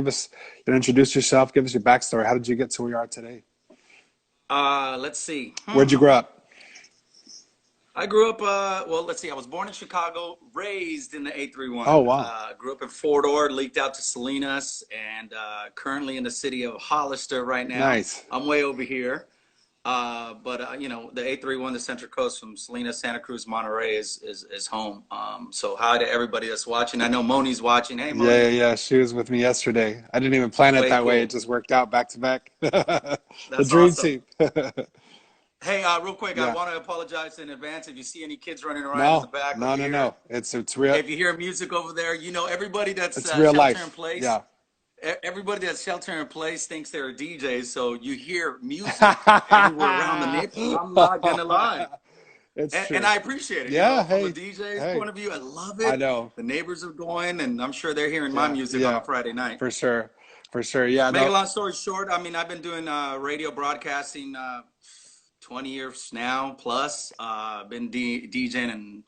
give us, introduce yourself, give us your backstory. How did you get to where you are today? Let's see. Where'd you grow up? I grew up, well, let's see. I was born in Chicago, raised in the Oh, 831. wow. Grew up in Fredo, leaked out to Salinas, and currently in the city of Hollister right now. Nice. I'm way over here. But the 831, the Central Coast from Salinas, Santa Cruz, Monterey is home. So hi to everybody that's watching. I know Moni's watching. Hey, Yeah, yeah, Moni. yeah. She was with me yesterday. I didn't even plan it Way that way. It cool. just worked out back to back. The That's dream awesome. team. Hey, real quick, I Yeah. want to apologize in advance if you see any kids running around in the No, back over no, no, here. no. It's real. If you hear music over there, everybody that's It's real shelter in life. place, Yeah. everybody that's shelter in place thinks they're DJs. So you hear music everywhere around the neighborhood. I'm not gonna lie, It's and true. I appreciate it. Yeah. From a Hey, DJ's hey. point of view, I love I it. know. The neighbors are going, and I'm sure they're hearing my Yeah, music on yeah, a Friday night. for sure, for sure. Yeah, Make a no, long story short, I mean, I've been doing radio broadcasting 20 years now plus. Been DJing and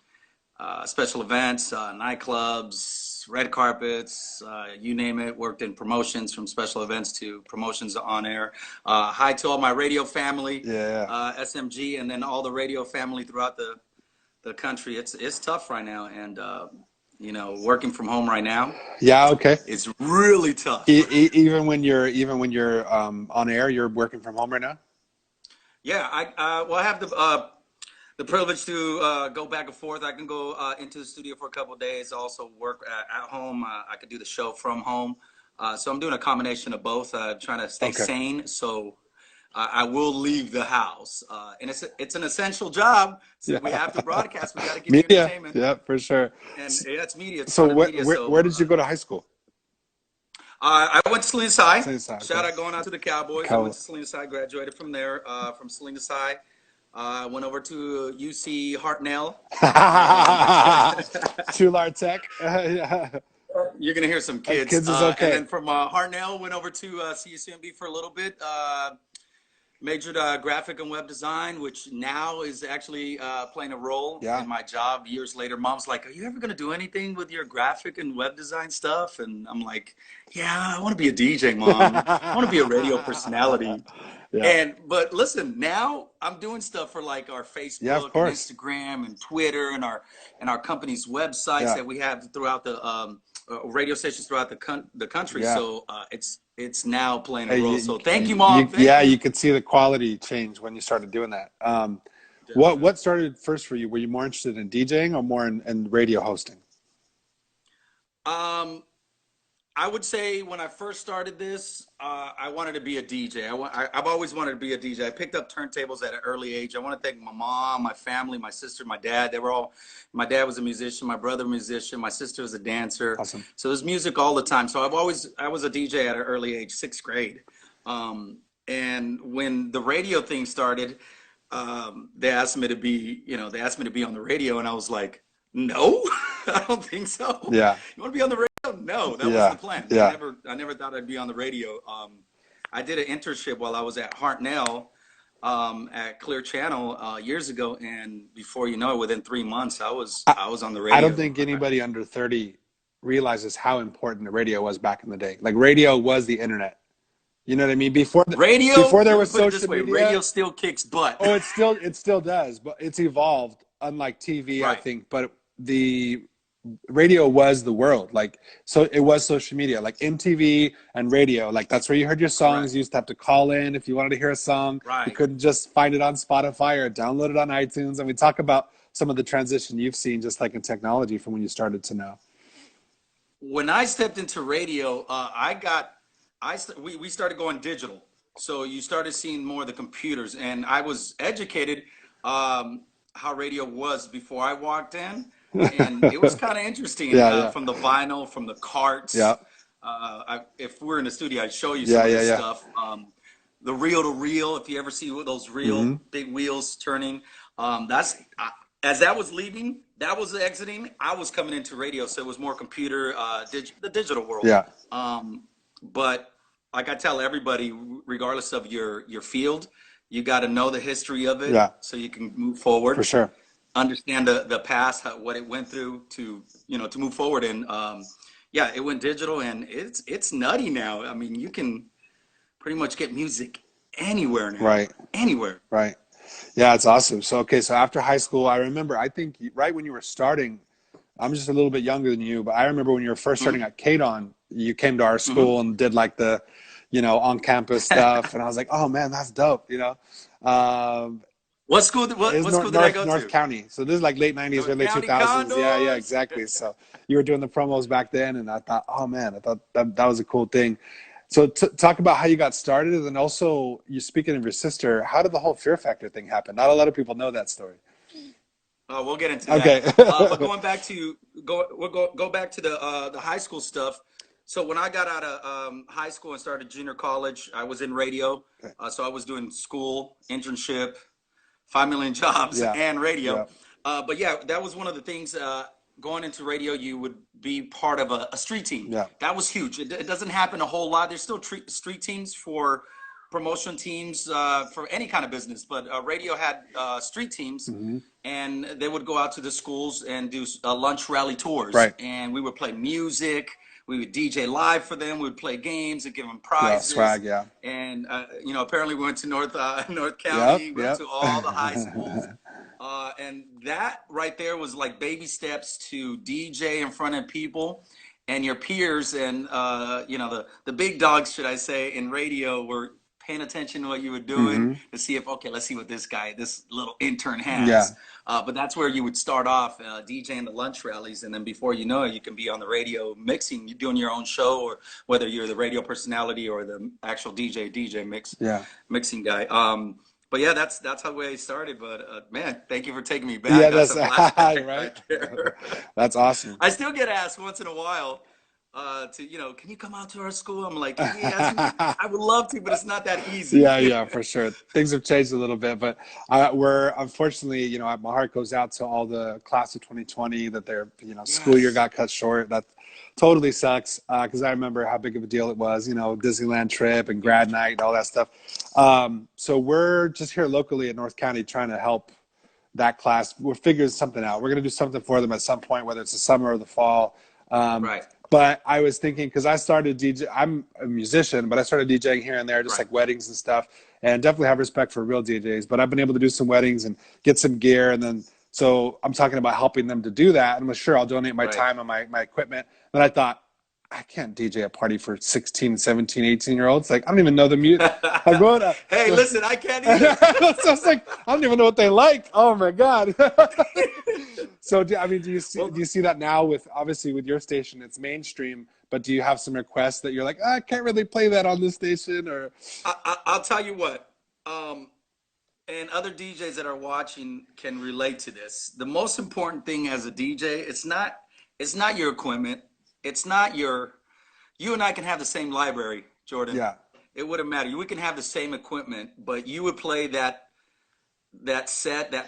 special events, nightclubs, red carpets, you name it. Worked in promotions from special events to promotions on air. Hi to all my radio family, yeah, SMG, and then all the radio family throughout the country. It's tough right now, and working from home right now, yeah. Okay. it's really tough. Even when you're on air, you're working from home right now. Yeah, I have the privilege to go back and forth. I can go into the studio for a couple of days, also work at home. I could do the show from home. So I'm doing a combination of both, trying to stay Okay. sane. So I will leave the house. And it's an essential job. So we have to Yeah. broadcast. We got to give you Media. entertainment. Yeah, for sure. And yeah, it's media. It's So part of the where media. where, So where did you go to high school? I went to Salinas High. Same side. Shout Okay. out going out to the Cowboys. I went Cool. to Salinas High, graduated from there, from Salinas High. Went over to UC Hartnell. Tular Tech. Yeah. You're gonna hear some kids. Kids is And okay. then from Hartnell, went over to CUCMB for a little bit. Majored graphic and web design, which now is actually playing a role Yeah. in my job years later. Mom's like, "Are you ever gonna do anything with your graphic and web design stuff?" And I'm like, "Yeah, I want to be a DJ, Mom. I want to be a radio personality." Yeah. But listen, now I'm doing stuff for like our Yeah, of Facebook and course. Instagram and Twitter and our company's websites Yeah. that we have throughout the radio stations throughout the country. Yeah. So it's now playing a Hey, role. you, So thank you, you, Mom. Thank yeah, you. you could see the quality change when you started doing that. What Definitely. started first for you? Were you more interested in DJing or more in radio hosting? Um, I would say when I first started this, I wanted to be a DJ. I've always wanted to be a DJ. I picked up turntables at an early age. I want to thank my mom, my family, my sister, my dad. They were all, my dad was a musician, my brother a musician, my sister was a dancer. Awesome. So there's music all the time. So I was a DJ at an early age, sixth grade. And when the radio thing started, they asked me to be, they asked me to be on the radio, and I was like, no, I don't think so. Yeah. You want to be on the radio? No, that wasn't Yeah. the plan. Yeah. I never thought I'd be on the radio. I did an internship while I was at Hartnell, at Clear Channel years ago, and before you know it, within 3 months, I, I was on the I don't radio. think anybody under 30 realizes how important the radio was back in the day. Like radio was the internet. You know what I mean? Radio, Before there let me was put it this social way: media. radio still kicks butt. Oh, it still does, but it's evolved, unlike TV, I Right, think. But the radio was the world. Like, so it was social media, like MTV and radio. Like, that's where you heard your songs. correct, You used to have to call in if you wanted to hear a song. You right. couldn't just find it on Spotify or download it on iTunes. And we talk about some of the transition you've seen, just like in technology, from when you started to now. When I stepped into radio, we started going digital. So you started seeing more of the computers, and I was educated how radio was before I walked in, and it was kind of interesting Yeah, yeah, from the vinyl, from the carts. yeah, If we're in the studio, I'd show you yeah, some of yeah, this yeah. stuff. The reel to reel, if you ever see those real Hmm. big wheels turning, that's as that was leaving, that was exiting. I was coming into radio, so it was more computer, the digital world. Yeah, But like I tell everybody, regardless of your field, you got to know the history of it yeah, so you can move for forward, sure. understand the past, what it went through to to move forward. And yeah, it went digital, and it's nutty now. I mean, you can pretty much get music anywhere now, Right. anywhere. Right. Yeah, it's awesome. So, okay, so after high school, I remember, I think right when you were starting, I'm just a little bit younger than you, but I remember when you were first Hmm. starting at KDON, you came to our Hmm. school and did like the, on campus stuff. And I was like, oh man, that's dope. Um, What school? it was What school did I go North to? County. So this is like late 90s, North early County 2000s. Yeah, yeah, Condors. exactly. So you were doing the promos back then. And I thought, oh man, I thought that was a cool thing. So talk about how you got started. And then also, you speaking of your sister, how did the whole Fear Factor thing happen? Not a lot of people know that story. We'll get into that. Okay. But going back to go back to the high school stuff. So when I got out of high school and started junior college, I was in radio. So I was doing school, internship, 5 million jobs, Yeah. and radio. Yeah. But yeah, that was one of the things. Going into radio, you would be part of a street team. Yeah. That was huge. It doesn't happen a whole lot. There's still street teams for promotion teams for any kind of business, but radio had street teams, Hmm. and they would go out to the schools and do lunch rally tours, Right. and we would play music. We would DJ live for them. We would play games and give them Yeah. prizes. Swag. Yeah. And apparently we went to North Yep. County, went Yep. to all the high schools, and that right there was like baby steps to DJ in front of people and your peers, and the big dogs, should I say, in radio were paying attention to what you were doing Hmm. to see if, okay, let's see what this little intern Yeah. has. But that's where you would start off DJing the lunch rallies, and then before you know it, you can be on the radio mixing, you're doing your own show, or whether you're the radio personality or the actual DJ Yeah. mixing guy. But yeah, that's how I started. But man, thank you for taking me back. Yeah. That's That's a flashback right. right there. That's awesome. I still get asked once in a while can you come out to our school? I'm like, yes, I would love to, but it's not that easy. Yeah, yeah, for sure. Things have changed a little bit, but we're unfortunately, my heart goes out to all the class of 2020 that their, school year Yes. got cut short. That totally sucks because I remember how big of a deal it was, Disneyland trip and grad night and all that stuff. So we're just here locally in North County trying to help that class. We're figuring something out. We're going to do something for them at some point, whether it's the summer or the fall. Um, Right, but I was thinking, because I started DJ, I'm a musician, but I started DJing here and there, just right, like weddings and stuff, and definitely have respect for real DJs. But I've been able to do some weddings and get some gear, and then so I'm talking about helping them to do that. And I'm sure I'll donate my right. time and my equipment. Then I thought, I can't DJ a party for 16, 17, 18-year-olds. Like, I don't even know the music. Like, what? Hey, listen, I can't either. So it's like, I don't even know what they like. Oh my God. So, I mean, Well, do you see that now with, obviously with your station, it's mainstream, but do you have some requests that you're like, I can't really play that on this station or, I'll tell you what, and other DJs that are watching can relate to this. The most important thing as a DJ, it's not your equipment. It's not you and I can have the same library, Jordan. yeah, It wouldn't matter. We can have the same equipment, but you would play that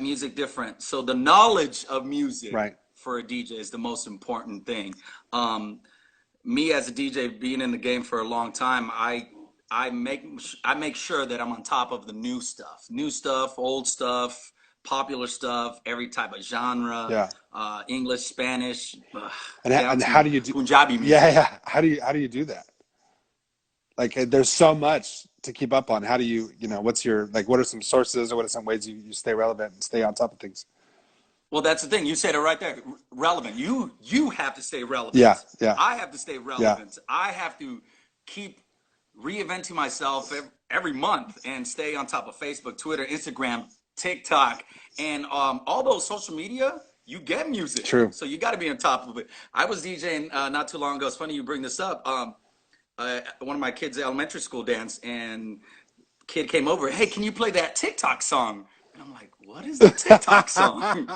music different. So the knowledge of music right. for a DJ is the most important thing. Me as a DJ, being in the game for a long time, I make sure that I'm on top of the new stuff, old stuff, popular stuff, every type of genre, Yeah. English, Spanish, down And how to do you do, Punjabi yeah, music. yeah. How do you do that? Like, there's so much to keep up on. How do you, what's your, like, what are some sources or what are some ways you stay relevant and stay on top of things? Well, that's the thing. You said it right there. Relevant. You have to stay Yeah, relevant. yeah, I have to stay yeah, relevant. I have to keep reinventing myself every month and stay on top of Facebook, Twitter, Instagram, TikTok, and all those social media. You get music, true. so you got to be on top of it. I was DJing not too long ago. It's funny you bring this up. One of my kids' elementary school dance, and kid came over. Hey, can you play that TikTok song? And I'm like, what is a TikTok song?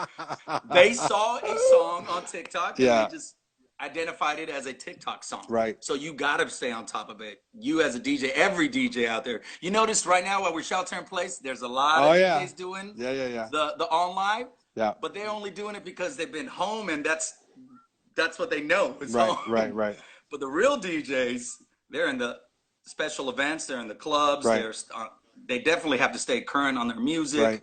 They saw a song on TikTok and they Yeah, just identified it as a TikTok song. right. So you gotta stay on top of it. You as a DJ, every DJ out there. You notice right now while we're shelter in place, there's a lot Oh of yeah. DJs doing Yeah, yeah, yeah. the on live, Yeah. but they're only doing it because they've been home and that's what they know is Right, right, home. right, But the real DJs, they're in the special events, they're in the clubs, right, they definitely have to stay current on their music. right.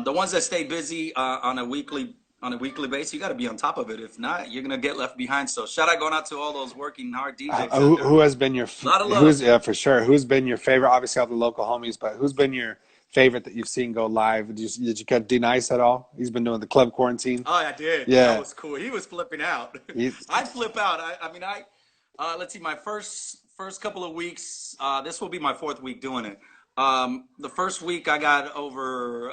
The ones that stay busy on a weekly on a weekly basis. You got to be on top of it. If not, you're gonna get left behind. So shout out going out to all those working hard DJs out there. Who has been your A lot of love. who's for sure? Who's been your favorite? Obviously, all the local homies, but who's been your favorite that you've seen go live? Did you get D Nice at all? He's been doing the club quarantine. Oh, I did. That Yeah, was cool. He was flipping out. he's I flip out. I mean, let's see, my first couple of weeks. This will be my fourth week doing it. The first week I got over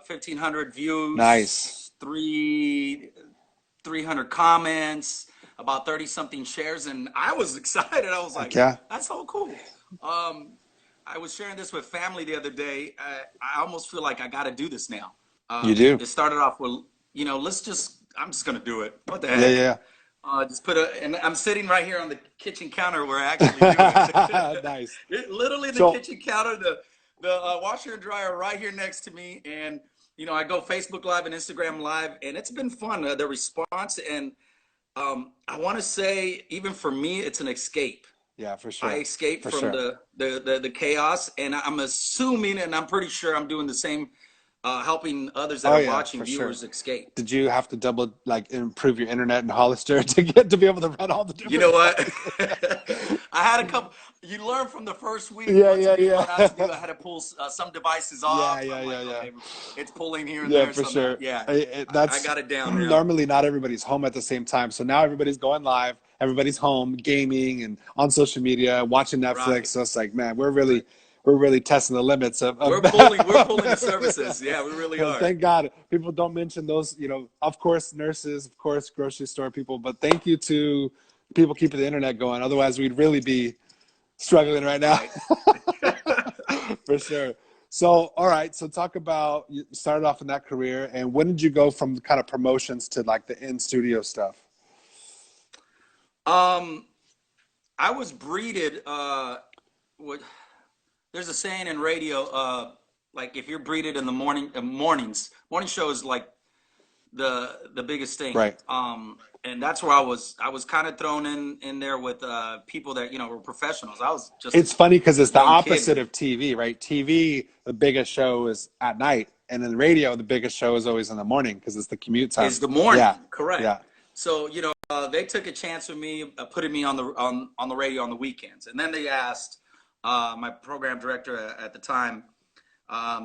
1,500 nice. views, 300 comments, about 30 something shares, and I was excited. I was Heck like, yeah, that's so cool. Um, I was sharing this with family the other day. I almost feel like I got to do this now. you do. It started off with, I'm just gonna do it. What the Yeah, heck? yeah. Just and I'm sitting right here on the kitchen counter where I actually do it. Nice. Literally the So kitchen counter, the washer and dryer right here next to me, and I go Facebook Live and Instagram Live, and it's been fun. The response, and I want to say, even for me, it's an escape. yeah, for I sure, escape for from sure. the chaos, and I'm assuming, and I'm pretty sure I'm doing the same, helping others that Oh are yeah, watching for sure. viewers escape. Did you have to double like improve your internet in Hollister to get to be able to run all the You know different what? devices? I had a couple. You learn from the first week. Yeah, Once you yeah, knew what not to do, yeah. I had to pull some devices Yeah, off. yeah, I'm yeah, like, yeah. okay, it's pulling here and Yeah, there. for So now, sure. yeah, I That's got it down now. normally not everybody's home at the same time. So now everybody's going live, everybody's home gaming and on social media, watching Netflix. Right, So it's like, man, right. we're really testing the limits of We're pulling the services. Yeah, we really well, are. thank God people don't mention those, of course, nurses, of course, grocery store people, but thank you to people keeping the internet going. Otherwise, we'd really be struggling right now. Right. For sure. So, all right. So, talk about you started off in that career, and when did you go from kind of promotions to like the in studio stuff? Um, I was breeded. What There's a saying in radio. Like if you're breeded in the morning show is like the biggest thing. Right. And that's where I was kind of thrown in there with people that were professionals. I was just a It's funny because it's the young kid. opposite of TV, right? TV, the biggest show is at night, and then radio, the biggest show is always in the morning because it's the commute time. Is the Yeah. morning, correct? Yeah. So they took a chance with me, putting me on the radio on the weekends, and then they asked my program director at the time.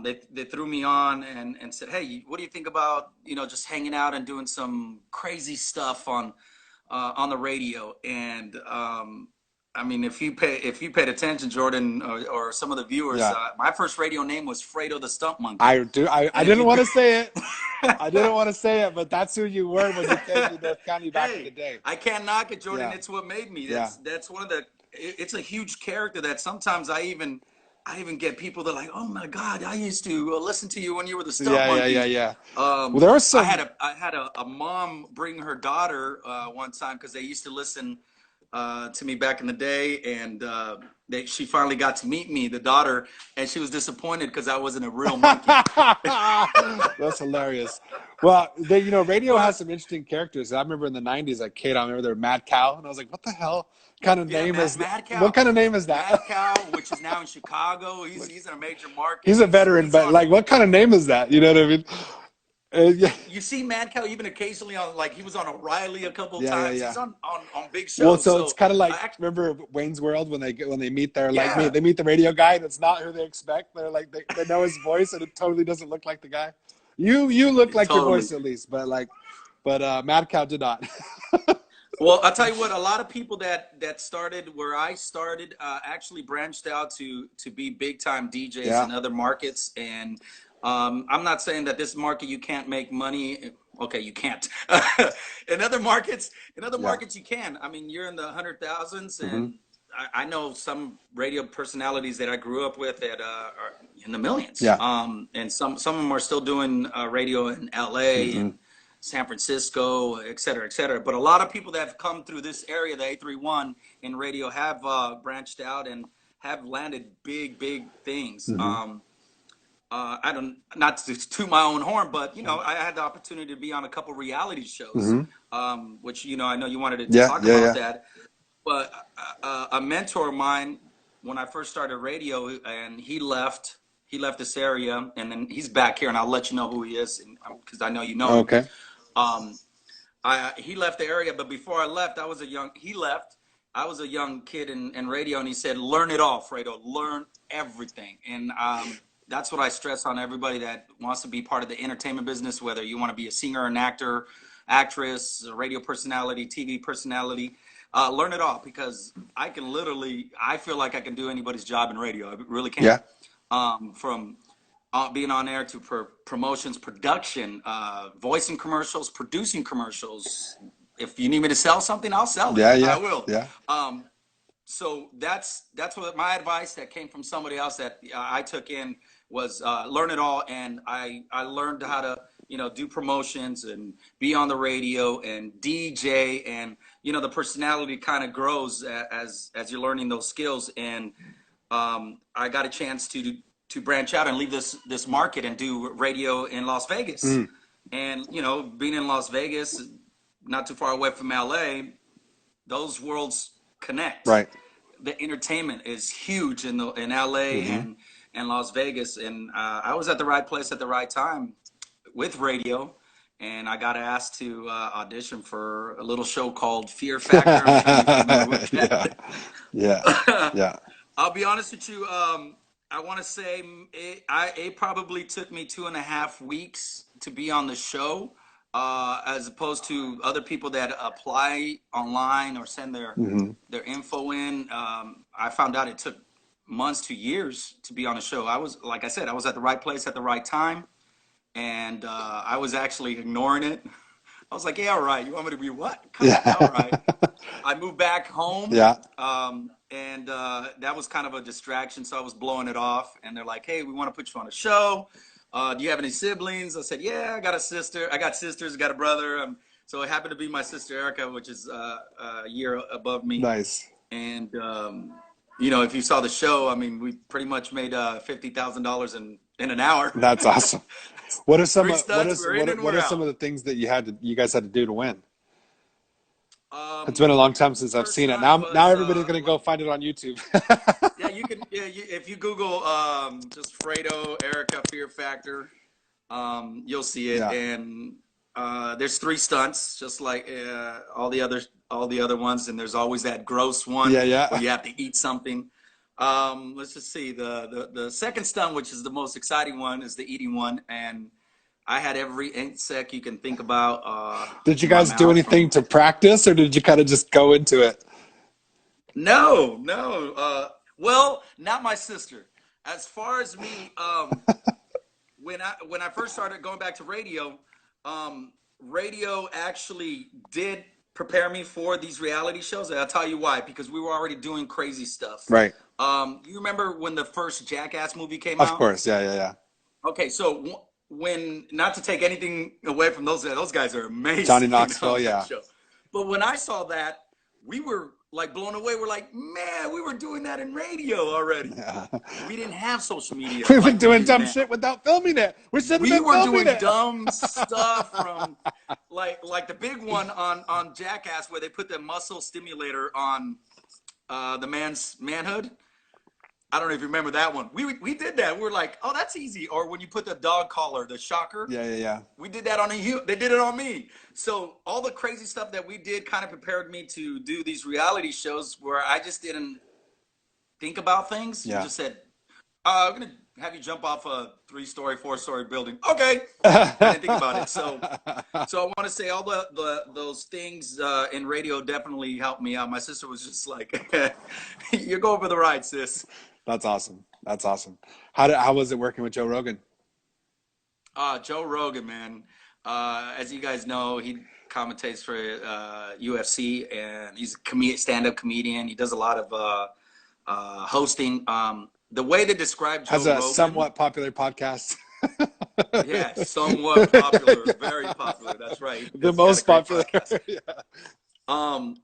They threw me on and said, "Hey, what do you think about just hanging out and doing some crazy stuff on the radio?" And I mean, if you paid attention, Jordan, or some of the viewers, Yeah. my first radio name was Fredo the Stump Monkey. I do. I And if didn't you want to say it. I didn't want to say it, but that's who you were when you came to North County back in the Hey, day. I can't knock it, Jordan. Yeah. It's what made me. Yeah. That's one of the. It's a huge character that sometimes I even get people that are like, oh my God, I used to listen to you when you were the Stump Yeah. Yeah. Yeah. Monkey. Yeah. Well, there was I had some. a mom bring her daughter one time because they used to listen to me back in the day, and she finally got to meet me, the daughter, and she was disappointed because I wasn't a real monkey. That's hilarious. Well, radio has But some interesting characters. I remember in the '90s, like kid, I remember there Mad Cow, and I was like, "What the hell kind of yeah, name is that? Mad What Cow, kind of name is that?" Mad Cow, which is now in Chicago. He's in a major market. He's a veteran, He's but on. like, what kind of name is that? You know what I mean? Yeah, You see Mad Cow even occasionally on, like, he was on O'Reilly a couple of yeah, yeah, times. yeah. He's on big Well, shows. so it's So kind of like I actually, remember Wayne's World when they meet their like yeah, they meet the radio guy and it's not who they expect. They're like they know his voice and it totally doesn't look like the guy. You look like your totally. voice at least, but Mad Cow did not. Well, I'll tell you what. A lot of people that started where I started actually branched out to be big time DJs Yeah. in other markets. And I'm not saying that this market you can't make money. Okay, you can't. in other markets, in other Yeah. markets you can. I mean, you're in the hundred thousands, Hmm. and I know some radio personalities that I grew up with that are in the millions. Yeah. And some of them are still doing radio in LA Hmm. and San Francisco, et cetera, et cetera. But a lot of people that have come through this area, the 831 in radio, have branched out and have landed big, big things. Hmm. I don't, not to toot my own horn, but I had the opportunity to be on a couple reality shows, Hmm. which I know you wanted to Yeah. talk Yeah. about Yeah. that. But a mentor of mine, when I first started radio, and he left this area, and then he's back here, and I'll let you know who he is, because I know you know him. Okay. Um, he left the area, but before I left, I was a young. He left. I was a young kid in radio, and he said, "Learn it all, Fredo. Learn everything." And that's what I stress on everybody that wants to be part of the entertainment business. Whether you want to be a singer, an actor, actress, a radio personality, TV personality, learn it all because I can literally. I feel like I can do anybody's job in radio. I really can. Yeah. From being on air to promotions, production, voicing commercials, producing commercials. If you need me to sell something, I'll sell it. Yeah. I Yeah. will. Yeah. So that's what my advice that came from somebody else that I took in was learn it all, and I learned how to do promotions and be on the radio and DJ, and the personality kind of grows as you're learning those skills, and I got a chance to branch out and leave this market and do radio in Las Vegas. Mm. And being in Las Vegas, not too far away from LA, those worlds connect. Right. The entertainment is huge in LA Hmm. and Las Vegas, and I was at the right place at the right time with radio. And I got asked to audition for a little show called Fear Factor. I'm sure you're familiar with Yeah. Yeah. that. Yeah. I'll be honest with you. I want to say it probably took me 2.5 weeks to be on the show, as opposed to other people that apply online or send Hmm. their info in. I found out it took months to years to be on the show. I was, like I said, I was at the right place at the right time, and I was actually ignoring it. I was like, yeah, all right. You want me to be what? Come on, all right. Yeah. I moved back home, Yeah. and that was kind of a distraction. So I was blowing it off, and they're like, "Hey, we want to put you on a show. Do you have any siblings?" I said, "Yeah, I got a sister. I got sisters. I got a brother." So it happened to be my sister Erica, which is a year above me. Nice. And if you saw the show, I mean, we pretty much made $50,000 in an hour. That's awesome. What are some Three of- what stunts, is we're in and what we're are some out. of the things that you guys had to do to win? It's Um, been a long time since I've First seen it. stunt Now was everybody's gonna go find it on YouTube. yeah, you can. Yeah, if you Google just Fredo Erica Fear Factor, you'll see it. Yeah. And there's three stunts, just like all the other ones. And there's always that gross one Yeah. where Yeah. you have to eat something. Let's just see the second stunt, which is the most exciting one, is the eating one, and I had every insect you can think about Did you in my guys do mouth anything from. to practice, or did you kind of just go into it? No, no. Well, not my sister. As far as me, when I first started going back to radio, radio actually did prepare me for these reality shows, and I'll tell you why. Because we were already doing crazy stuff. Right. You remember when the first Jackass movie came Of out? course. Yeah. Yeah. Yeah. Okay, so when not to take anything away from those guys are Johnny amazing Knoxville. on that Yeah. show. But when I saw that, we were like blown away. We're like, man, we were doing that in radio already. Yeah. We didn't have social media We've been like we doing do dumb now. shit without filming it. We should have We been were filming doing it. dumb stuff from like the big one on Jackass where they put the muscle stimulator on the man's manhood. I don't know if you remember that one. We did that. We were like, oh, that's easy. Or when you put the dog collar, the shocker, Yeah. Yeah. Yeah. we did that on they did it on me. So all the crazy stuff that we did kind of prepared me to do these reality shows where I just didn't think about things. You Yeah. just said, I'm gonna have you jump off a 3-story, 4-story building. Okay. I didn't think about it. So I want to say all those things in radio definitely helped me out. My sister was just like, "You're going for the ride, sis." That's awesome. That's awesome. How was it working with Joe Rogan? Joe Rogan, man. As you guys know, he commentates for UFC, and he's a stand-up comedian. He does a lot of hosting. The way they describe Joe Has a Rogan, somewhat popular podcast. yeah, somewhat popular, very popular. That's right. The He's got a most great popular. podcast. Yeah. Um,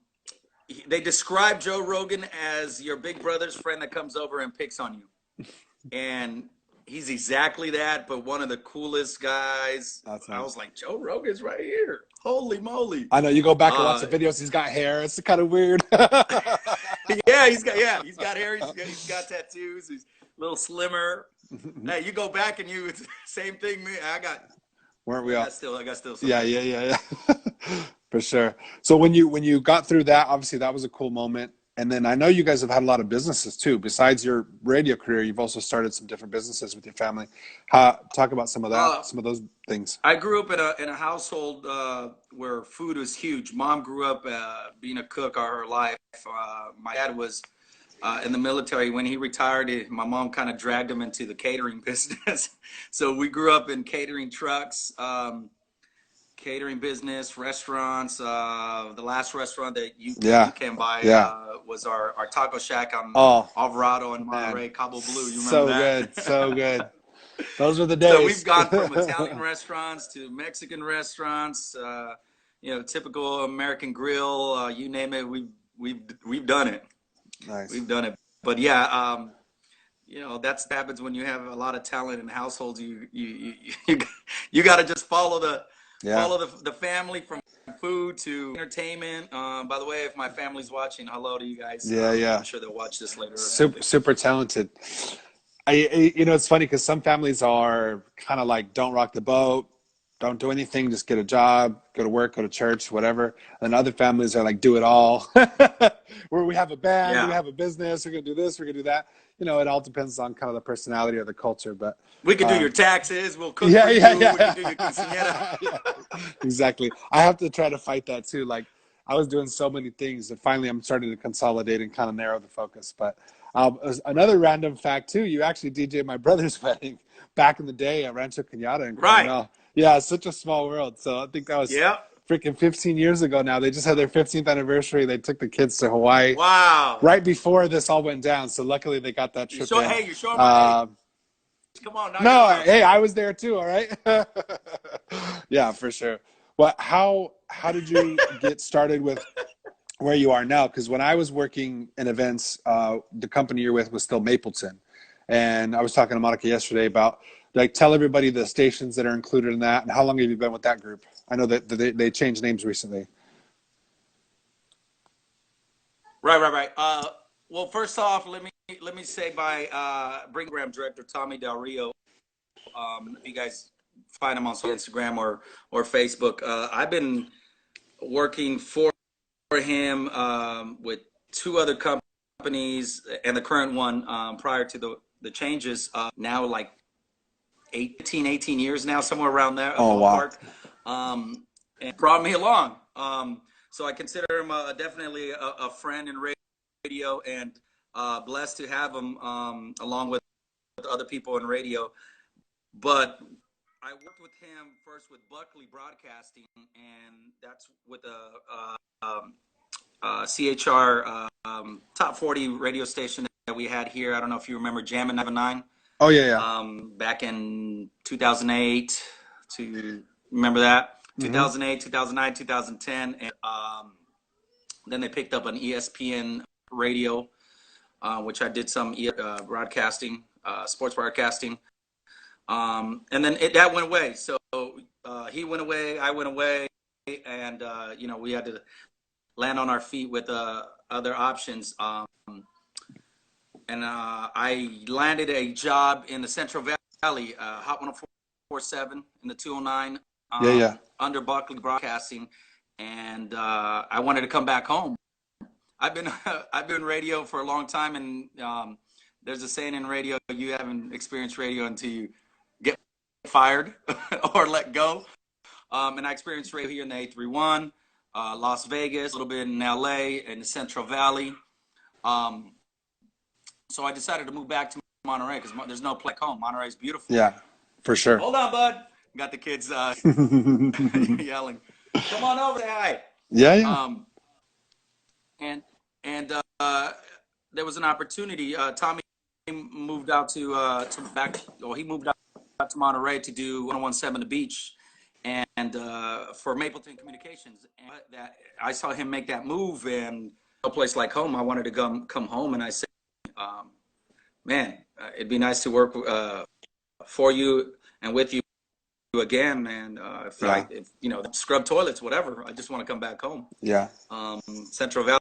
they describe Joe Rogan as your big brother's friend that comes over and picks on you. And he's exactly that, but one of the coolest guys. That's I nice. was like, Joe Rogan's right here. Holy moly. I know you go back and watch Uh, the videos. He's got hair. It's kind of weird. he's got hair, he's got tattoos, he's a little slimmer. Hey, you go back and same thing, me. I got weren't we I all? got still some Yeah, days. yeah, yeah, yeah. For sure. So when you got through that, obviously that was a cool moment. And then I know you guys have had a lot of businesses too. Besides your radio career, you've also started some different businesses with your family. Talk about some of that, Uh, some of those things. I grew up in a household where food was huge. Mom grew up being a cook all her life. My dad was in the military. When he retired, my mom kind of dragged him into the catering business. So we grew up in catering trucks, catering business, restaurants. The last restaurant that you Yeah, came by yeah. was our taco shack on Oh Alvarado in man, Monterey, Cabo Blue. You remember so good, so that? good. Those were the So we've days. gone from Italian restaurants to Mexican restaurants, typical American grill, you name it, we've done it. Nice. We've done it. But yeah, that's what happens when you have a lot of talent in households. You, you got to just Yeah, the family from food to entertainment. By the way, if my family's watching, hello to you guys. yeah, I'm yeah. sure they'll watch this later or Super, something. super talented. It's funny because some families are kind of like, don't rock the boat, don't do anything, just get a job, go to work, go to church, whatever. And other families are like, do it all. Where we have a band, we Yeah. have a business, we're gonna do this, we're gonna do that. It all depends on kind of the personality or the culture. But We could do your um, taxes. We'll cook yeah, for yeah, you. We could do your quinceañera. yeah. Yeah, exactly. I have to try to fight that too. Like I was doing so many things that finally I'm starting to consolidate and kind of narrow the focus. But another random fact too, you actually DJ my brother's wedding back in the day at Rancho Cañada in Right. Carmel. Yeah, it's such a small world. So I think that was Yep. freaking 15 years ago now. They just had their 15th anniversary. They took the kids to Hawaii Wow. right before this all went down. So luckily they got that trip in. You're showing my age. Um, Come on, knock it no, off. hey, I was there too. All right. Yeah, for sure. Well, how did you get started with where you are now? Because when I was working in events, the company you're with was still Mapleton, and I was talking to Monica yesterday about like tell everybody the stations that are included in that, and how long have you been with that group? I know that they changed names recently. Right. Well, first off, let me say by bring program director Tommy Del Rio. If you guys find him on Instagram or Facebook, I've been working for him with two other companies and the current one prior to the changes. Now like 18 years now, somewhere around there, a Oh wow. ballpark, and brought me along. So I consider him definitely a friend in radio, and blessed to have him along with other people in radio. But I worked with him first with Buckley Broadcasting, and that's with CHR top 40 radio station that we had here. I don't know if you remember Jammin' 99 Oh yeah, yeah. back in 2008 to remember that Mm-hmm. 2008 2009 2010 and then they picked up an espn radio which I did some broadcasting sports broadcasting and then that went away so he went away, I went away, and we had to land on our feet with other options, and I landed a job in the Central Valley, Hot 104.7 in the 209, Yeah, yeah. under Buckley Broadcasting, and I wanted to come back home. I've been I've been radio for a long time, and there's a saying in radio: you haven't experienced radio until you get fired or let go. And I experienced radio here in the 831, Las Vegas, a little bit in LA, in the Central Valley. Um, So I decided to move back to Monterey because there's no place like home. Monterey is beautiful. Yeah, for sure. Hold on, bud. Got the kids yelling. Come on over, say hi. Yeah, yeah. Um, and and there was an opportunity. Tommy moved out to back. Well, he moved out to Monterey to do 101.7 The Beach, and for Mapleton Communications. And that I saw him make that move, and no place like home. I wanted to come home, and I said. Man, it'd be nice to work for you and with you again, man. Yeah, If scrub toilets, whatever. I just want to come back home. yeah. Central Valley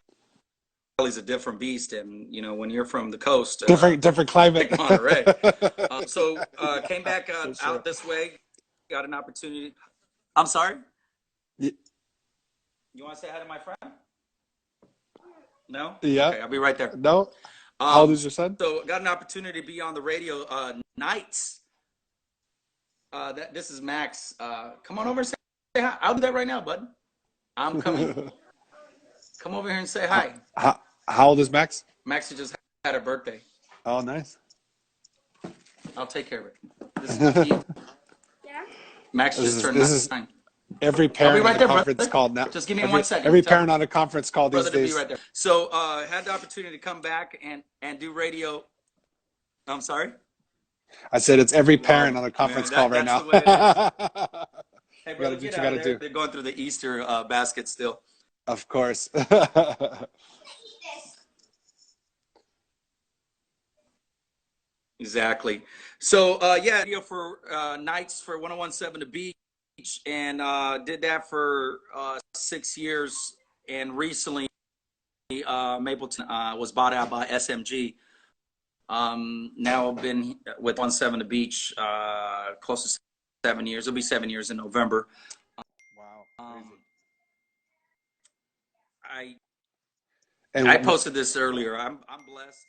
is a different beast, and when you're from the coast, Different climate. like Monterey. So came back For sure. out this way. got an opportunity. I'm sorry. Y- You want to say hi to my friend? No. Yeah. Okay, I'll be right there. No. How old Um, is your son? so got an opportunity to be on the radio nights. That this is Max. Come on over and say hi. I'll do that right now, bud. I'm coming. Come over here and say how, hi. how old is Max? Max just had a birthday. Oh, nice. I'll take care of it. This is the key. Max just turned This is 9. every I'll be parent on right a there, conference brother. call now. Just give me 1 second. Every Tell parent on a conference call these brother to be days. right there. So had the opportunity to come back and do radio. I'm sorry. I said it's every parent Oh on a man, conference call right that's now. the way it is. Hey You got to brother, do what get you out got of to there. do. They're going through the Easter basket still. Of course. Exactly. So yeah, radio for nights for 1017 The Beach, and did that for 6 years. And recently, Mapleton was bought out by SMG. Now I've been with 17 The Beach close to 7 years. It'll be 7 years in November. Wow, crazy. Um, I I And posted this earlier. I'm blessed,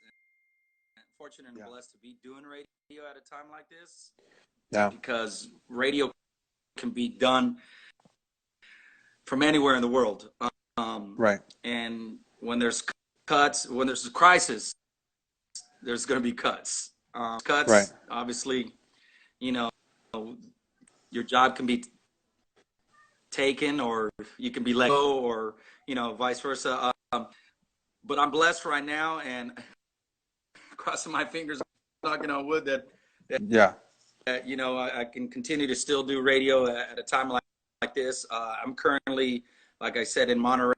and fortunate and yeah, blessed to be doing radio at a time like this yeah, because radio can be done from anywhere in the world. Um, right, and when there's cuts, when there's a crisis, there's going to be cuts. right. Cuts, obviously, you know, your job can be taken, or you can be let go, or vice versa. But I'm blessed right now, and crossing my fingers, knocking on wood Yeah. that I can continue to still do radio at a time like this. I'm currently, like I said, in Monterey.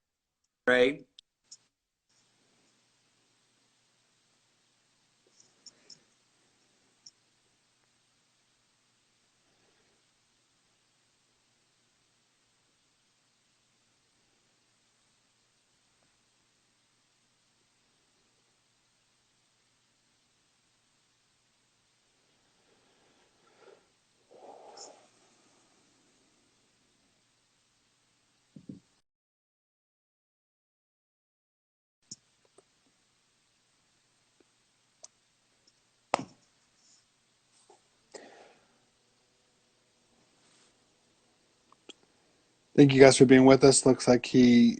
Thank you guys for being with us. Looks like his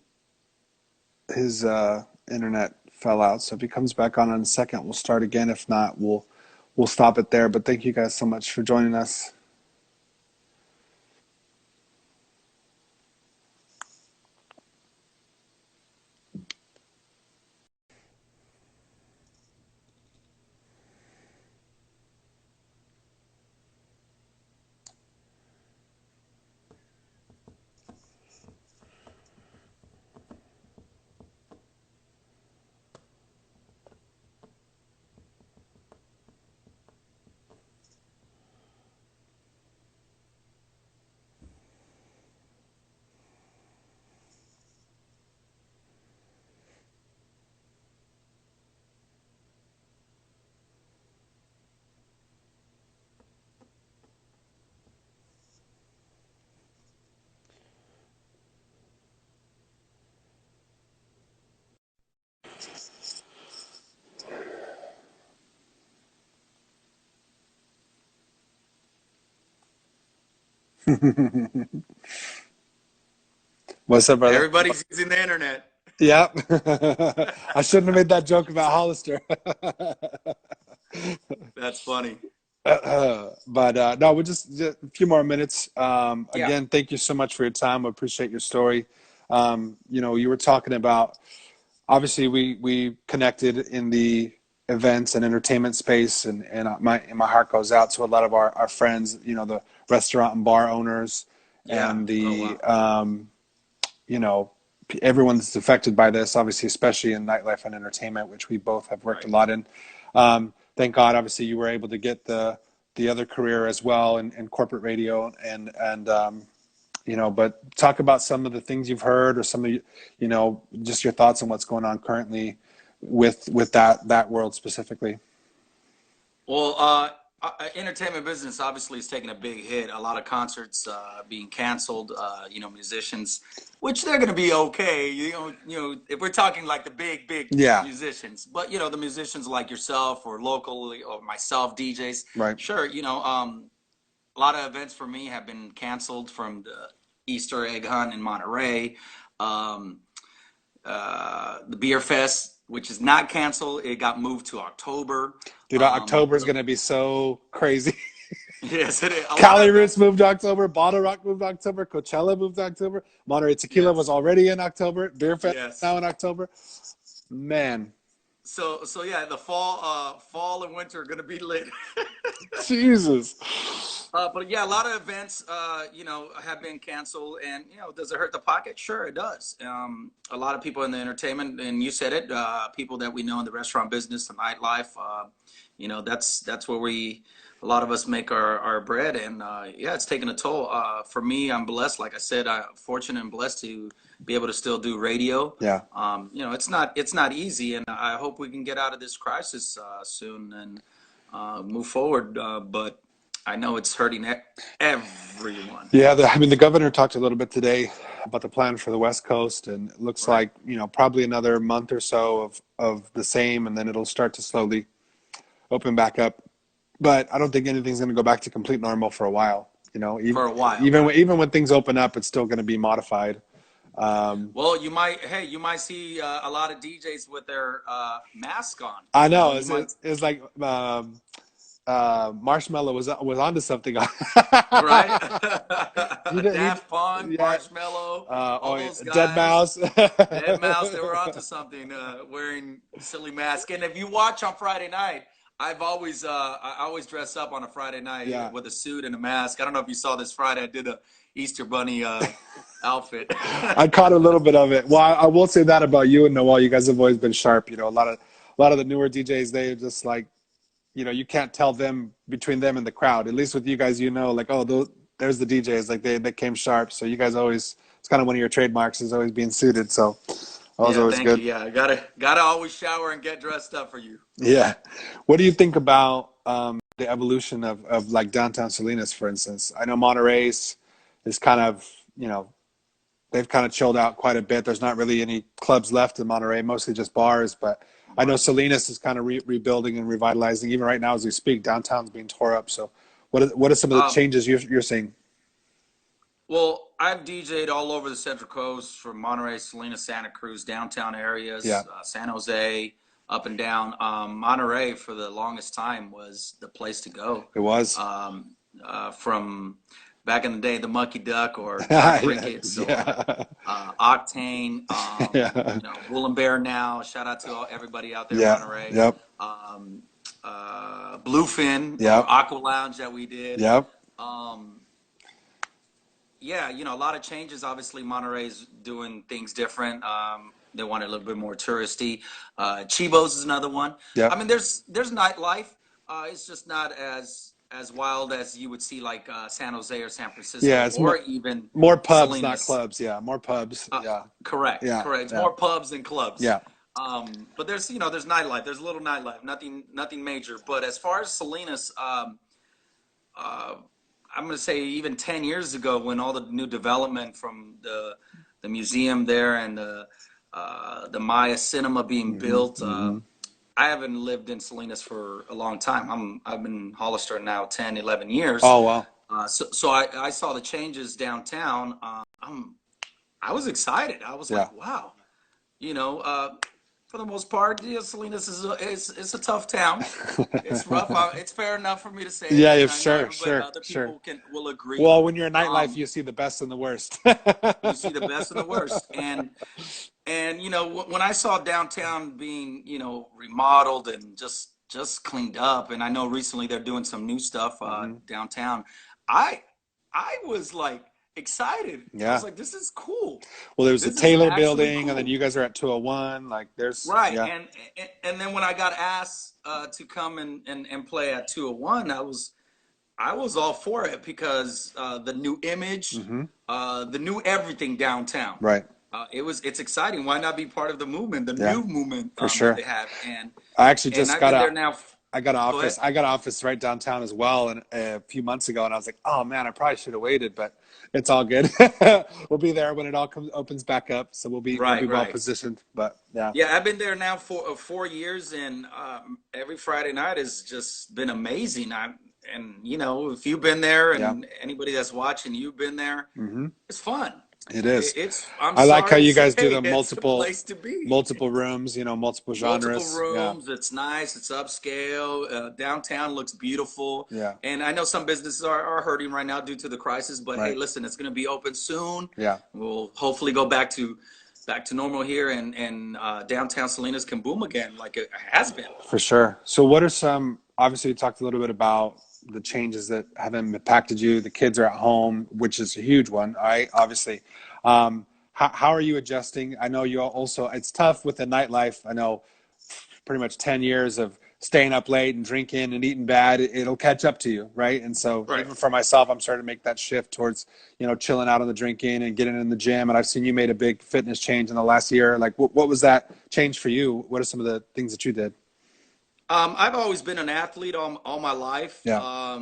internet fell out. So if he comes back on in a second, we'll start again. If not, we'll stop it there. But thank you guys so much for joining us. What's up, brother? Everybody's using the internet. Yep. I shouldn't have made that joke about Hollister. That's funny. But no, just a few more minutes. Yeah, Again, thank you so much for your time. I appreciate your story. You were talking about, obviously we connected in the events and entertainment space, and my heart goes out to a lot of our friends, the restaurant and bar owners, yeah. and Oh the wow. you know everyone's affected by this, obviously, especially in nightlife and entertainment, which we both have worked a Right. lot in. Thank God, obviously, you were able to get the other career as well in corporate radio, and but talk about some of the things you've heard, or some of just your thoughts on what's going on currently with that world specifically. Well, entertainment business obviously is taking a big hit. A lot of concerts being canceled. Musicians, which they're going to be okay. If we're talking like the big Yeah. musicians, but the musicians like yourself or locally or myself, DJs, Right. sure. A lot of events for me have been canceled from the Easter egg hunt in Monterey, um, the beer fest, which is not canceled. It got moved to October. Dude, October is going to be so crazy. Yes, it is. A lot of Cali Roots events. moved to October. Bottle Rock moved to October. Coachella moved to October. Monterey Tequila was Yes, already in October. Beer Fest yes. now in October. Man, So yeah, the fall and winter are gonna be lit. Jesus. But yeah, a lot of events, have been canceled, and does it hurt the pocket? Sure, it does. A lot of people in the entertainment, and you said it, people that we know in the restaurant business, the nightlife, that's where a lot of us make our bread, and yeah, it's taking a toll. For me, I'm blessed. Like I said, I'm fortunate and blessed to be able to still do radio. Yeah. It's not easy, and I hope we can get out of this crisis soon and move forward. But I know it's hurting everyone. Yeah, I mean, the governor talked a little bit today about the plan for the West Coast, and it looks Right. like, probably another month or so of the same, and then it'll start to slowly open back up. But I don't think anything's going to go back to complete normal for a while. For a while, Even right? even when things open up, it's still going to be modified. Um, Well, you might see a lot of DJs with their mask on. I know You might, it's like Marshmallow was onto something. right? He Daft Punk, yeah. Marshmello, Oh all yeah, those Dead guys. Mouse. Dead Mouse, they were onto something, wearing silly masks. And if you watch on Friday night, I always dress up on a Friday night Yeah. with a suit and a mask. I don't know if you saw this Friday. I did a Easter Bunny outfit. I caught a little bit of it. Well, I will say that about you and Noel. You guys have always been sharp. A lot of the newer DJs, they just like, you can't tell them between them and the crowd. At least with you guys, like, oh, there's the DJs. Like they came sharp. So you guys always, it's kind of one of your trademarks is always being suited. So that was Yeah, always thank you. good. Yeah, gotta always shower and get dressed up for you. Yeah. What do you think about the evolution of like downtown Salinas, for instance? I know Monterey's is kind of, they've kind of chilled out quite a bit. There's not really any clubs left in Monterey, mostly just bars. But I know Right. Salinas is kind of rebuilding and revitalizing. Even right now, as we speak, downtown's being tore up. So, what are some of the Um, changes you're seeing? well, I've DJ'd all over the Central Coast, from Monterey, Salinas, Santa Cruz, downtown Yeah, areas, San Jose, up and down. Monterey, for the longest time, was the place to go. it was. From back in the day, the Monkey Duck or Dark Yeah, Rickets or yeah, Octane, yeah, Bull and Bear now. Shout out to everybody out there in yeah. Monterey. Yep, Um, Bluefin or yep, Aqua Lounge that we did. yep. Um, yeah, a lot of changes. Obviously, Monterey's doing things different. They want it a little bit more touristy. Chibo's is another one. I Yep. mean, there's nightlife. It's just not as wild as you would see like San Jose or San Yeah, Francisco it's or even more pubs, not Salinas. clubs. Yeah, more pubs. Yeah, Correct, yeah, correct. It's yeah, more pubs than clubs. yeah. But there's nightlife. There's a little nightlife. Nothing major. But as far as Salinas, uh, I'm going to say even 10 years ago, when all the new development from the museum there and the Maya Cinema being Hmm. built, Hmm. I haven't lived in Salinas for a long time. I've been in Hollister now 10, 11 years. Oh wow. So I saw the changes downtown. I was excited. I was Yeah. like, wow, you know, uh, for the most part, yeah, Salinas is a tough town. It's rough. It's fair enough for me to say it, Yeah, yeah, and I know sure, everybody, sure, other sure. people will agree. Well, when you're in nightlife, Um, you see the best and the worst. you see the best and the worst, and when I saw downtown being remodeled and just cleaned up, and I know recently they're doing some new stuff Hmm. downtown. I I was like excited. I was Yeah. like, this is cool. Well, there's the This is Taylor actually building, and then cool. you guys are at 201. Like, Right. yeah, And then when I got asked to come and play at 201, I was all for it because the new image, hmm, the new everything downtown. right. It's exciting. Why not be part of the movement, the Yeah, new movement for that sure. they have? And I actually and just I've got been there out. now. Go ahead. I got an office right downtown as well, and a few months ago, and I was like, oh man, I probably should have waited, but it's all good. We'll be there when it all opens back up, so we'll be Right, well right. positioned. But yeah, Yeah, I've been there now for 4 years, and every Friday night has just been amazing. And if you've been there, yeah. and anybody that's watching, you've been there, Hmm. it's fun. It is. I'm I like how sorry to you say, guys do the it's the place to be. multiple rooms, multiple Multiple genres. Yeah, rooms. It's nice. It's upscale. Downtown looks beautiful. yeah, And I know some businesses are hurting right now due to the crisis, but hey, right. listen, it's going to be open soon. Yeah, We'll hopefully go back to normal here, and downtown Salinas can boom again like it has been. for sure. So what are some, obviously you talked a little bit about the changes that have impacted you. The kids are at home, which is a huge one, all right? Obviously. How are you adjusting? I know you also, it's tough with the nightlife. I know pretty much 10 years of staying up late and drinking and eating bad, it'll catch up to you, right? And so Right. even for myself, I'm starting to make that shift towards, chilling out on the drinking and getting in the gym. And I've seen you made a big fitness change in the last year. Like, what was that change for you? What are some of the things that you did? I've always been an athlete all my life. Yeah.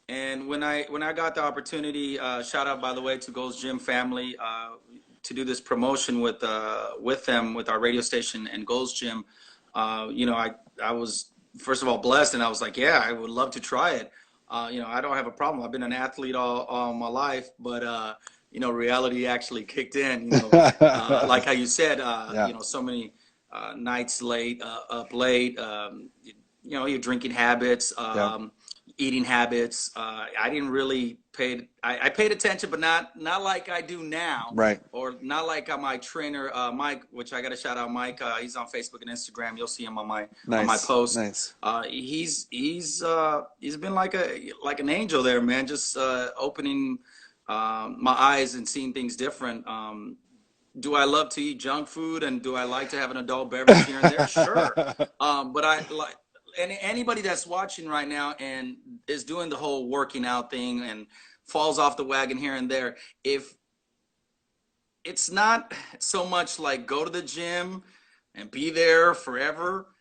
And when I got the opportunity, shout out by the way to Gold's Gym family, to do this promotion with them with our radio station and Gold's Gym. I was first of all blessed, and I was like, yeah, I would love to try it. I don't have a problem. I've been an athlete all my life, but reality actually kicked in. Like how you said, Yeah. so many nights late, up late. Your drinking habits. Yeah. Eating habits. I didn't really pay. I paid attention, but not like I do now, Right. or not like my trainer Mike, which I got to shout out Mike. He's on Facebook and Instagram. You'll see him on my Nice. post. Nice. He's been like an angel there, man. Just opening my eyes and seeing things different. Do I love to eat junk food, and do I like to have an adult beverage here and there? Sure. But I like. And anybody that's watching right now and is doing the whole working out thing and falls off the wagon here and there, if it's not so much like go to the gym and be there forever,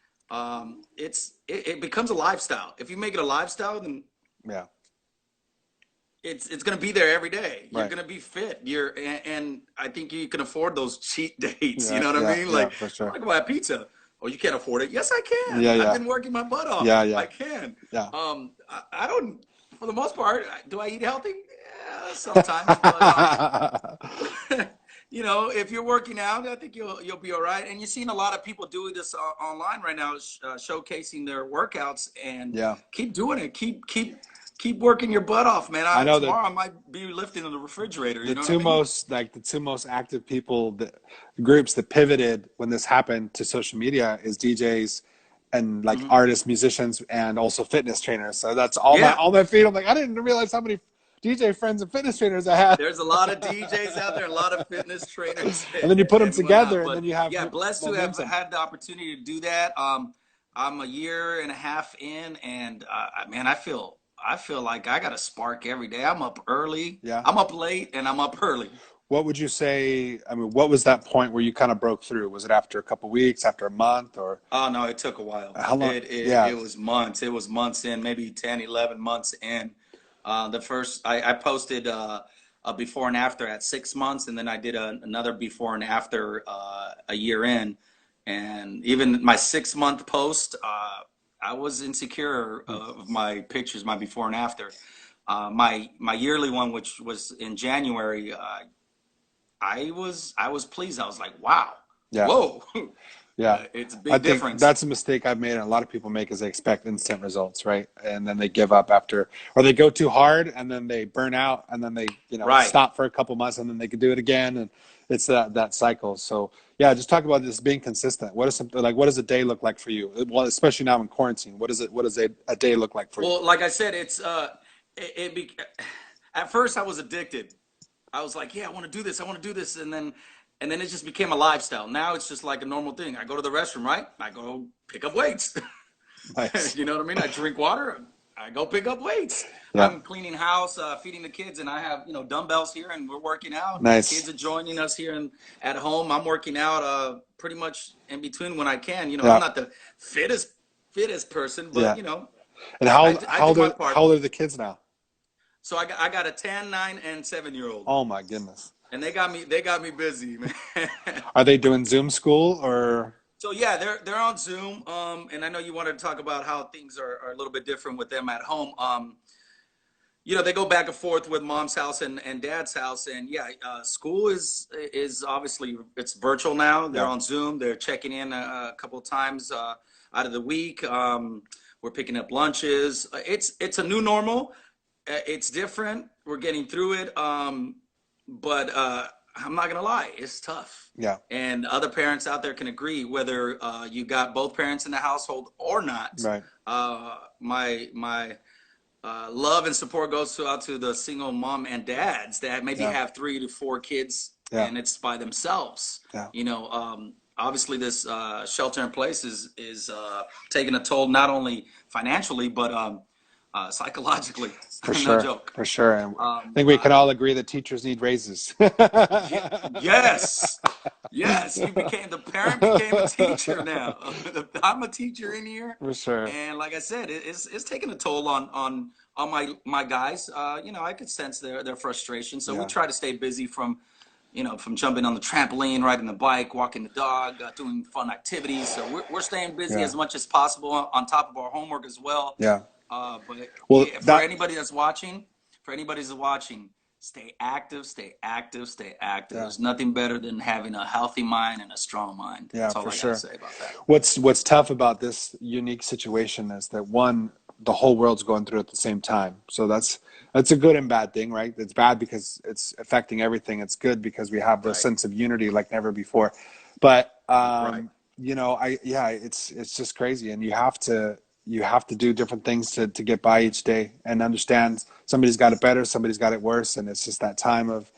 it becomes a lifestyle. If you make it a lifestyle, then Yeah. it's going to be there every day. You're Right. going to be fit. And I think you can afford those cheat dates. You Yeah. know what Yeah. I mean? Yeah. Like, For I sure. want to buy a pizza. Oh, you can't afford it. Yes, I can. Yeah. I've Yeah. been working my butt off. Yeah. Yeah. I can. Yeah. I don't, for the most part, do I eat healthy? Yeah, sometimes, but if you're working out, I think you'll be all right. And you're seeing a lot of people doing this online right now, showcasing their workouts, and Yeah. keep doing it. Keep working your butt off, man. I know that Tomorrow I might be lifting in the refrigerator. You the know what I two mean? most like the two most active people groups that pivoted when this happened to social media is DJs and like Hmm. artists, musicians, and also fitness trainers. So that's Yeah. all my feed. I'm like, I didn't realize how many DJ friends and fitness trainers I had. There's a lot of DJs out there, a lot of fitness trainers, And then you put them and whatnot. together, and But then you have yeah, blessed to have momentum. had the opportunity to do that. I'm a year and a half in, and man, I feel like I got a spark every day. I'm up early, Yeah. I'm up late, and I'm up early. What would you say? I mean, what was that point where you kind of broke through? Was it after a couple weeks, after a month, or Oh no, it took a while. how long? It Yeah. was months. It was months in, maybe 10, 11 months in. The first I posted a before and after at 6 months, and then I did another before and after a year in. And even my 6 month post, I was insecure of my pictures, my before and after. My yearly one, which was in January, I was pleased. I was like, wow, Yeah. whoa, Yeah. it's a I big think difference. that's a mistake I've made, and a lot of people make, is they expect instant results, right? And then they give up after, or they go too hard and then they burn out, and then they, Right. stop for a couple months, and then they can do it again, and it's that cycle. So yeah, just talk about this being consistent. What is something like, what does a day look like for you? Well, especially now in quarantine, what does a day look like for you? Well, like I said, at first I was addicted. I was like, yeah, I want to do this. I want to do this. And then it just became a lifestyle. Now it's just like a normal thing. I go to the restroom, right? I go pick up weights. Nice. You know what I mean? I drink water. I go pick up weights. Yeah. I'm cleaning house, feeding the kids, and I have, dumbbells here, and we're working out. Nice. Kids are joining us here at home. I'm working out pretty much in between when I can. Yeah. I'm not the fittest fittest person, but Yeah. And how old, I do my how part. old are the kids now? So I got a 10, 9, and 7 year old, Oh my goodness. and they got me busy, man. Are they doing Zoom school or? So yeah, they're on Zoom. And I know you wanted to talk about how things are a little bit different with them at home. They go back and forth with mom's house and dad's house, and yeah, school is obviously it's virtual now. They're Yeah. on Zoom. They're checking in a couple of times out of the week. We're picking up lunches. It's a new normal. It's different. We're getting through it. But I'm not gonna lie, it's tough. Yeah. And other parents out there can agree, whether you got both parents in the household or not. Right. My love and support goes out to the single mom and dads that maybe Yeah. have 3 to 4 kids Yeah. and it's by themselves. Yeah. Obviously this shelter in place is taking a toll not only financially but psychologically. For No sure. joke. For sure. And I Um, think we can uh, all agree that teachers need raises. yes, yes, the parent became a teacher now. I'm a teacher in here, For sure. and like I said, it's taking a toll on my guys. I could sense their frustration. So we Yeah. try to stay busy from jumping on the trampoline, riding the bike, walking the dog, doing fun activities. So we're staying busy Yeah. as much as possible on top of our homework as well. Yeah. But Well, for that, anybody that's watching, stay active, stay active, stay active. yeah. There's nothing better than having a healthy mind and a strong mind. Yeah, That's all for I gotta sure. say about that. What's tough about this unique situation is that one, the whole world's going through it at the same time. So that's a good and bad thing, right? It's bad because it's affecting everything. It's good because we have this Right, sense of unity like never before. But right, it's just crazy, and you have to do different things to get by each day and understand somebody's got it better, somebody's got it worse, and it's just that time of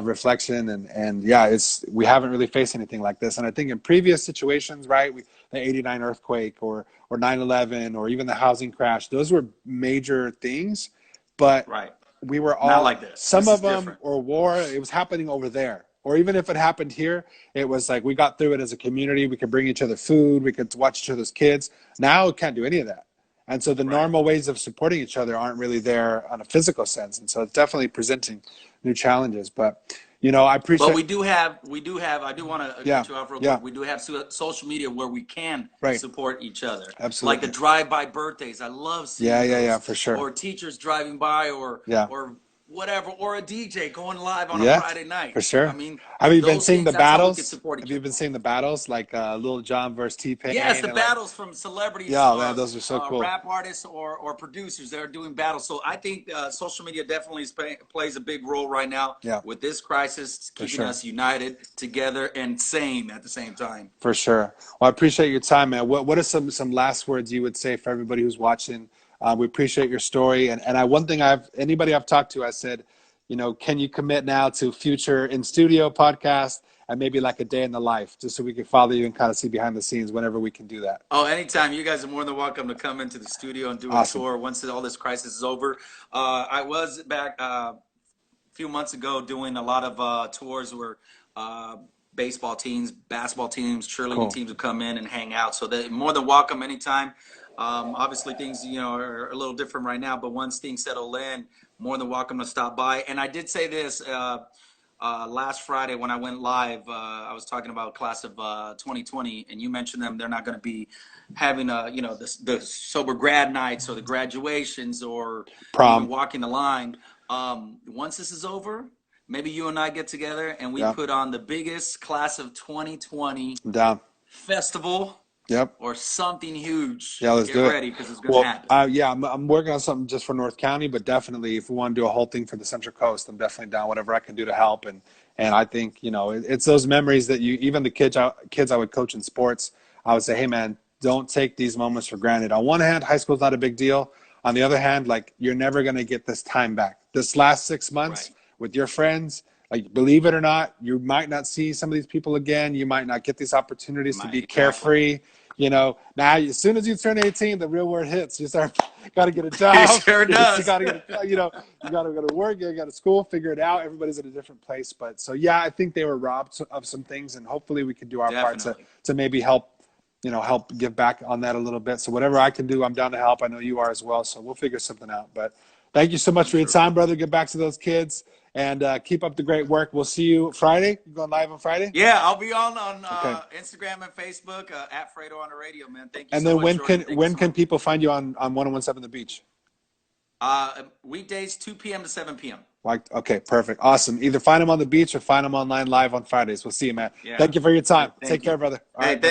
reflection and yeah, we haven't really faced anything like this. And I think in previous situations, right, the 89 earthquake or 9/11 or even the housing crash, those were major things, but right. we were Not all, like this. some This is of them, different. or war, it was happening over there. Or even if it happened here, it was like we got through it as a community. We could bring each other food. We could watch each other's kids. Now we can't do any of that. And so the Right. normal ways of supporting each other aren't really there on a physical sense. And so it's definitely presenting new challenges. But, I But appreciate, we do have. I do want to yeah, cut you off real yeah, quick. We do have social media where we can right. support each other, like the Absolutely. drive-by birthdays. I love Yeah, seeing yeah, yeah, those, for sure. or teachers driving by, Yeah. or whatever, or a DJ going live on a Yeah, Friday night. for I sure. mean, Have you been those seeing things. the That's how we can battles? support Have each you other. been seeing the battles like Lil Jon versus Yes, T-Pain the and like, battles from celebrities yeah, man, or those are so cool. rap artists or producers that are doing battles. So I think social media definitely plays a big role right now Yeah, with this crisis, for keeping sure. us united, together, and sane at the same time. For sure. Well, I appreciate your time, man. What are some last words you would say for everybody who's watching? We appreciate your story, and one thing anybody I've talked to, I said, can you commit now to future in studio podcast and maybe like a day in the life, just so we can follow you and kind of see behind the scenes whenever we can do that. Oh, anytime. You guys are more than welcome to come into the studio and do a Awesome. tour once all this crisis is over. I was back few months ago doing a lot of tours where uh, baseball teams, basketball teams, cheerleading Cool. teams would come in and hang out. So they're more than welcome anytime. Obviously, things are a little different right now, but once things settle in, more than welcome to stop by. And I did say this last Friday when I went live. I was talking about class of 2020, and you mentioned them. They're not going to be having the sober grad nights or the graduations or even Prom. walking the line. Once this is over, maybe you and I get together and we Yeah. put on the biggest class of 2020 I'm down. festival Yep. or something huge. Yeah, let's Get do it. ready because it's going to Well, happen. yeah, I'm working on something just for North County, but definitely if we want to do a whole thing for the Central Coast, I'm definitely down. Whatever I can do to help, and I think it's those memories that even the kids I would coach in sports, I would say, hey man, don't take these moments for granted. On one hand, high school's not a big deal. On the other hand, like you're never gonna get this time back. This last 6 months Right. with your friends, like believe it or not, you might not see some of these people again. You might not get these opportunities to be Exactly. carefree. Now as soon as you turn 18, the real world hits. You start, got to get a It job. sure You does. got to get, you got to go to work. You got to school, figure it out. Everybody's in a different place. But so, yeah, I think they were robbed of some things, and hopefully we can do our part to, Definitely. to maybe help, help give back on that a little bit. So whatever I can do, I'm down to help. I know you are as well. So we'll figure something out. But thank you so much For for your sure. time, brother. Get back to those kids and keep up the great work. We'll see you Friday. You going live on Friday? Yeah, I'll be on Okay. Instagram and Facebook at Fredo on the radio, man. Thank you And so then much, when Jordan. can Thank you when so can much. people find you on 1017 The Beach? Weekdays, 2 p.m. to 7 p.m. Like, okay, perfect. Awesome. Either find them on the beach or find them online live on Fridays. We'll see you, man. Yeah. Thank you for your time. Thank Take you. care, brother. All Hey, right.